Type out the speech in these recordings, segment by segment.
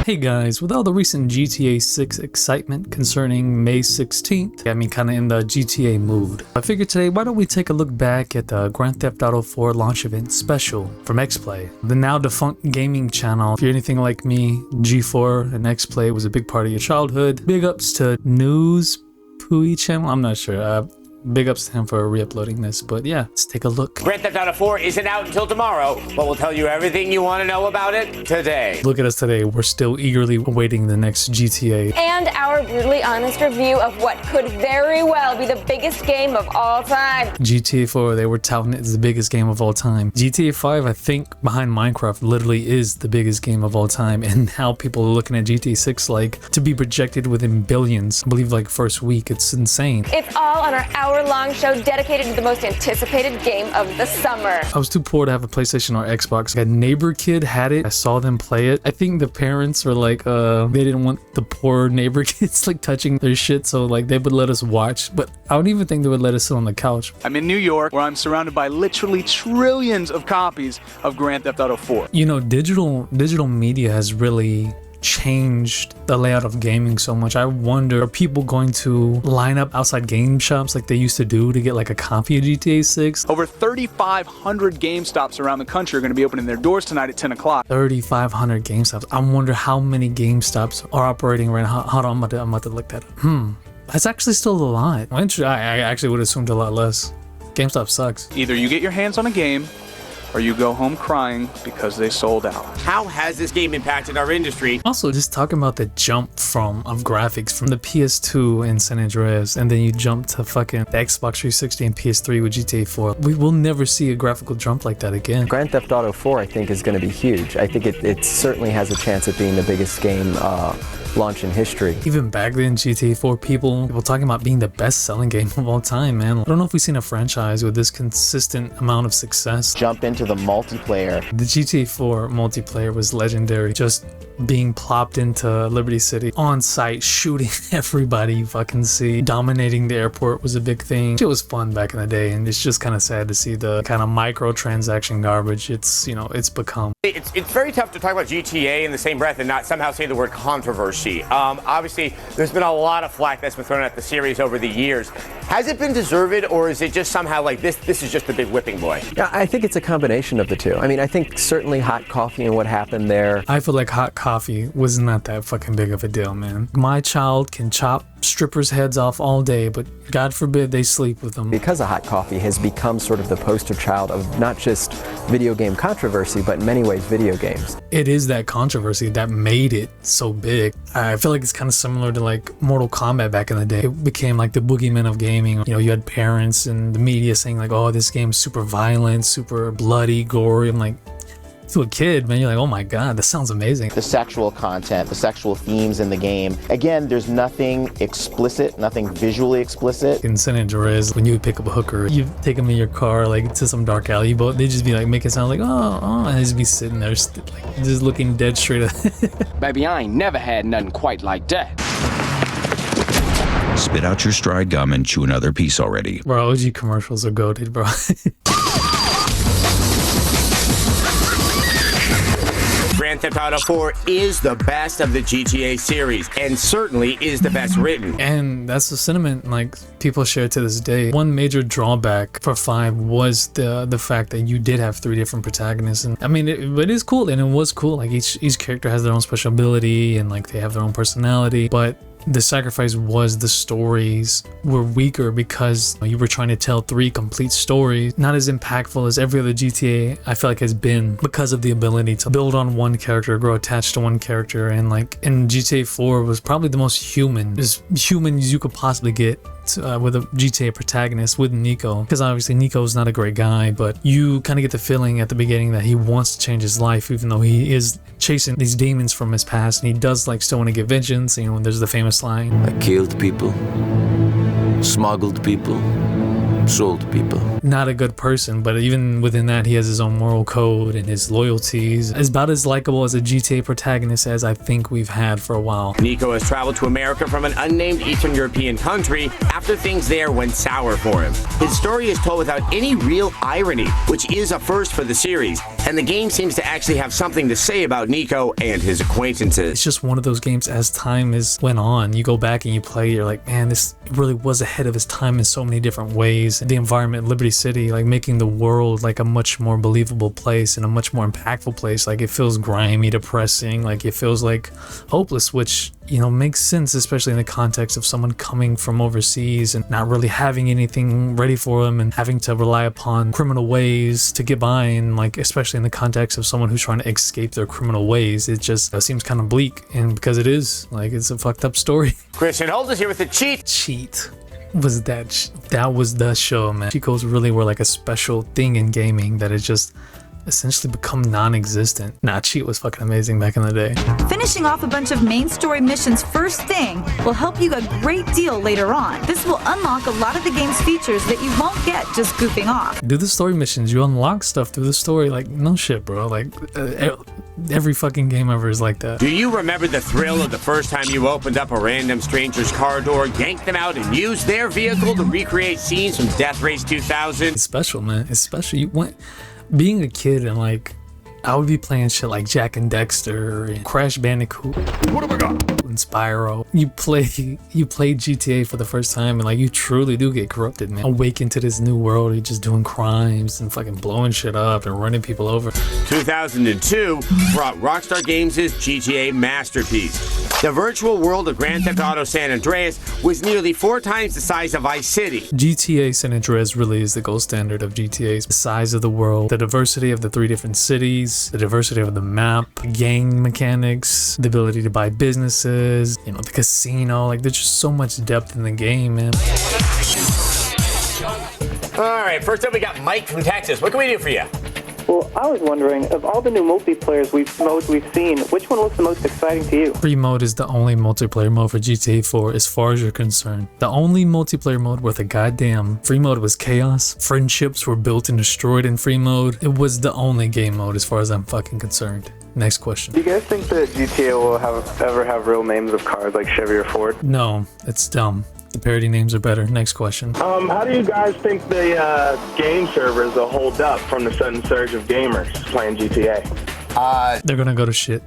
Hey guys, with all the recent GTA 6 excitement concerning May 16th, got me kinda in the GTA mood. I figured today, why don't we take a look back at the Grand Theft Auto 4 launch event special from X-Play, the now defunct gaming channel. If you're anything like me, G4 and X-Play was a big part of your childhood. Big ups to News Pooey channel, I'm not sure. Big ups to him for re-uploading this, but yeah, let's take a look. Grand Theft Auto 4 isn't out until tomorrow, but we'll tell you everything you want to know about it today. Look at us today, we're still eagerly awaiting the next GTA. And our brutally honest review of what could very well be the biggest game of all time. GTA 4, they were touting it as the biggest game of all time. GTA 5, I think, behind Minecraft, literally is the biggest game of all time, and now people are looking at GTA 6 like to be projected within billions. I believe like first week, it's insane. It's all on our hour-long show dedicated to the most anticipated game of the summer. I was too poor to have a PlayStation or Xbox. A neighbor kid had it. I saw them play it. I think the parents were like, they didn't want the poor neighbor kids like touching their shit, so like they would let us watch, but I don't even think they would let us sit on the couch. I'm in New York, where I'm surrounded by literally trillions of copies of Grand Theft Auto 4. You know, digital media has really changed the layout of gaming so much. I wonder, are people going to line up outside game shops like they used to do to get like a copy of GTA 6? Over 3,500 GameStops around the country are going to be opening their doors tonight at 10 o'clock. 3,500 GameStops. I wonder how many GameStops are operating right now. Hold on, I'm about to look that up. That's actually still a lot. I actually would have assumed a lot less. GameStop sucks. Either you get your hands on a game, or you go home crying because they sold out. How has this game impacted our industry? Also, just talking about the jump of graphics from the PS2 in San Andreas, and then you jump to fucking the Xbox 360 and PS3 with GTA 4. We will never see a graphical jump like that again. Grand Theft Auto 4, I think, is going to be huge. I think it certainly has a chance at being the biggest game launch in history. Even back then, GTA 4 people talking about being the best-selling game of all time, man. I don't know if we've seen a franchise with this consistent amount of success. Jump into the multiplayer. The GTA 4 multiplayer was legendary. Just being plopped into Liberty City on site, shooting everybody you fucking see, dominating the airport was a big thing. It was fun back in the day, and it's just kind of sad to see the kind of microtransaction garbage it's become. It's very tough to talk about GTA in the same breath and not somehow say the word controversy. Obviously, there's been a lot of flack that's been thrown at the series over the years. Has it been deserved, or is it just somehow like this is just a big whipping boy? Yeah, I think it's a combination of the two. I mean, I think certainly Hot Coffee and what happened there. I feel like Hot Coffee was not that fucking big of a deal, man. My child can chop strippers' heads off all day, but God forbid they sleep with them. Because of Hot Coffee has become sort of the poster child of not just video game controversy, but in many ways video games. It is that controversy that made it so big. I feel like it's kind of similar to like Mortal Kombat back in the day. It became like the boogeyman of gaming. You know, you had parents and the media saying like, oh, this game's super violent, super bloody, gory. I'm like, to a kid, man, you're like, oh my god, this sounds amazing. The sexual content, the sexual themes in the game. Again, there's nothing explicit, nothing visually explicit. In San Andreas, when you would pick up a hooker, you take them in your car like to some dark alley, but they just be like making sound like oh, and they just be sitting there like just looking dead straight at. Baby, I ain't never had nothing quite like that. Spit out your stride gum and chew another piece already. Bro, OG commercials are goated, bro. Grand Theft Auto 4 is the best of the GTA series, and certainly is the best written. And that's the sentiment like people share to this day. One major drawback for 5 was the fact that you did have 3 different protagonists, and I mean it is cool, and it was cool. Like each character has their own special ability, and like they have their own personality, but the sacrifice was the stories were weaker because you were trying to tell 3 complete stories, not as impactful as every other GTA I feel like has been, because of the ability to build on one character, grow attached to one character, and like in GTA 4 was probably the most human, as human as you could possibly get with a GTA protagonist with Nico, because obviously Nico's not a great guy, but you kind of get the feeling at the beginning that he wants to change his life, even though he is chasing these demons from his past, and he does like still want to get vengeance. You know, there's the famous line, I killed people, smuggled people, sold people. Not a good person, but even within that, he has his own moral code and his loyalties. It's about as likable as a GTA protagonist as I think we've had for a while. Nico has traveled to America from an unnamed Eastern European country after things there went sour for him. His story is told without any real irony, which is a first for the series, and the game seems to actually have something to say about Nico and his acquaintances. It's just one of those games, as time went on, you go back and you play, you're like, man, this really was ahead of its time in so many different ways. The environment, Liberty City, like making the world like a much more believable place and a much more impactful place. Like it feels grimy, depressing, like it feels like hopeless, which, you know, makes sense, especially in the context of someone coming from overseas and not really having anything ready for them and having to rely upon criminal ways to get by, and like especially in the context of someone who's trying to escape their criminal ways. It just seems kind of bleak, and because it is, like, it's a fucked up story. Christian Holder's here with the cheat. Was that was the show, man. Cheat codes really were like a special thing in gaming that has just essentially become non-existent. Nah, cheat was fucking amazing back in the day. Finishing off a bunch of main story missions first thing will help you a great deal later on. This will unlock a lot of the game's features that you won't get just goofing off. Do the story missions, you unlock stuff through the story. Like, no shit, bro. Like, every fucking game ever is like that. Do you remember the thrill of the first time you opened up a random stranger's car door, yanked them out, and used their vehicle to recreate scenes from Death Race 2000? It's special, man. It's special. You went being a kid and like I would be playing shit like Jack and Dexter and Crash Bandicoot. What have I got? And Spyro. You play GTA for the first time and like you truly do get corrupted, man. Awaken to this new world, you're just doing crimes and fucking blowing shit up and running people over. 2002 brought Rockstar Games' GTA masterpiece. The virtual world of Grand Theft Auto San Andreas was nearly 4 times the size of Vice City. GTA San Andreas really is the gold standard of GTA's. The size of the world, the diversity of the 3 different cities, the diversity of the map, gang mechanics, the ability to buy businesses, you know, the casino. Like, there's just so much depth in the game, man. All right, first up we got Mike from Texas. What can we do for you? Well, I was wondering, of all the new multiplayer modes we've seen, which one looks the most exciting to you? Free mode is the only multiplayer mode for GTA 4 as far as you're concerned. The only multiplayer mode worth a goddamn. Free mode was chaos. Friendships were built and destroyed in free mode. It was the only game mode as far as I'm fucking concerned. Next question. Do you guys think that GTA will ever have real names of cars like Chevy or Ford? No, it's dumb. The parody names are better. Next question. How do you guys think the game servers will hold up from the sudden surge of gamers playing GTA? They're gonna go to shit.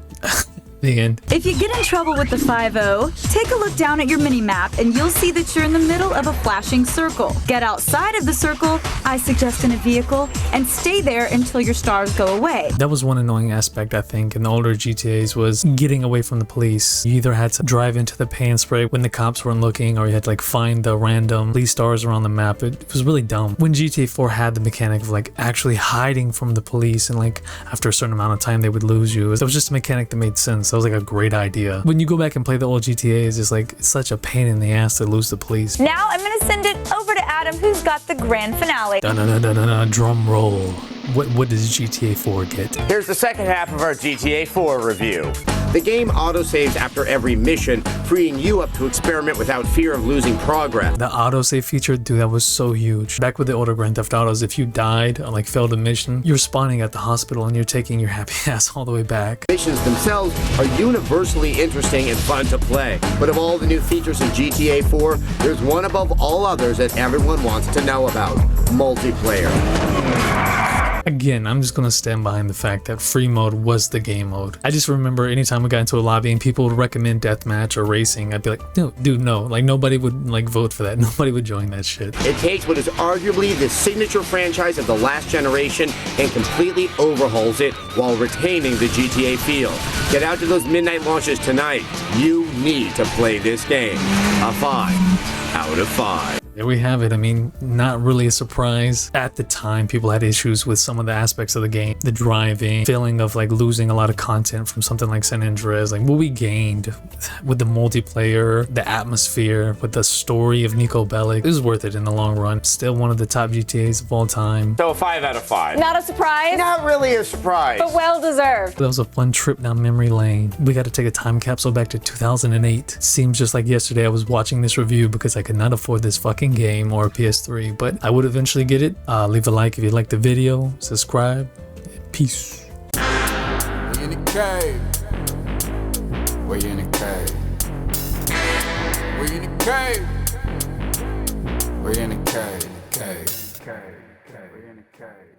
The end. If you get in trouble with the 5-0, take a look down at your mini-map and you'll see that you're in the middle of a flashing circle. Get outside of the circle, I suggest in a vehicle, and stay there until your stars go away. That was one annoying aspect, I think, in the older GTAs was getting away from the police. You either had to drive into the paint spray when the cops weren't looking, or you had to like find the random police stars around the map. It was really dumb. When GTA 4 had the mechanic of like actually hiding from the police, and like after a certain amount of time they would lose you. That was just a mechanic that made sense. That was like a great idea. When you go back and play the old GTAs, it's like it's such a pain in the ass to lose the police. Now I'm gonna send it over to Adam, who's got the grand finale. Drum roll. What does GTA 4 get? Here's the second half of our GTA 4 review. The game autosaves after every mission, freeing you up to experiment without fear of losing progress. The autosave feature, dude, that was so huge. Back with the older Grand Theft Autos, if you died or like failed a mission, you're spawning at the hospital and you're taking your happy ass all the way back. Missions themselves are universally interesting and fun to play. But of all the new features in GTA 4, there's one above all others that everyone wants to know about: multiplayer. Again, I'm just gonna stand behind the fact that free mode was the game mode. I just remember anytime we got into a lobby and people would recommend deathmatch or racing, I'd be like, no, dude, no. Like, nobody would like vote for that. Nobody would join that shit. It takes what is arguably the signature franchise of the last generation and completely overhauls it while retaining the GTA feel. Get out to those midnight launches tonight. You need to play this game. A 5 out of 5. There we have it. I mean, not really a surprise. At the time, people had issues with some of the aspects of the game. The driving, feeling of like losing a lot of content from something like San Andreas. Like what we gained with the multiplayer, the atmosphere, with the story of Nico Bellic. It was worth it in the long run. Still one of the top GTAs of all time. So a 5 out of 5. Not a surprise? Not really a surprise. But well deserved. That was a fun trip down memory lane. We got to take a time capsule back to 2008. Seems just like yesterday I was watching this review because I could not afford this fucking second game or a PS3, but I would eventually get it. Leave a like if you like the video, subscribe, peace. We in the cave. We in the cave. We in the cave. We in the cave. We in the cave.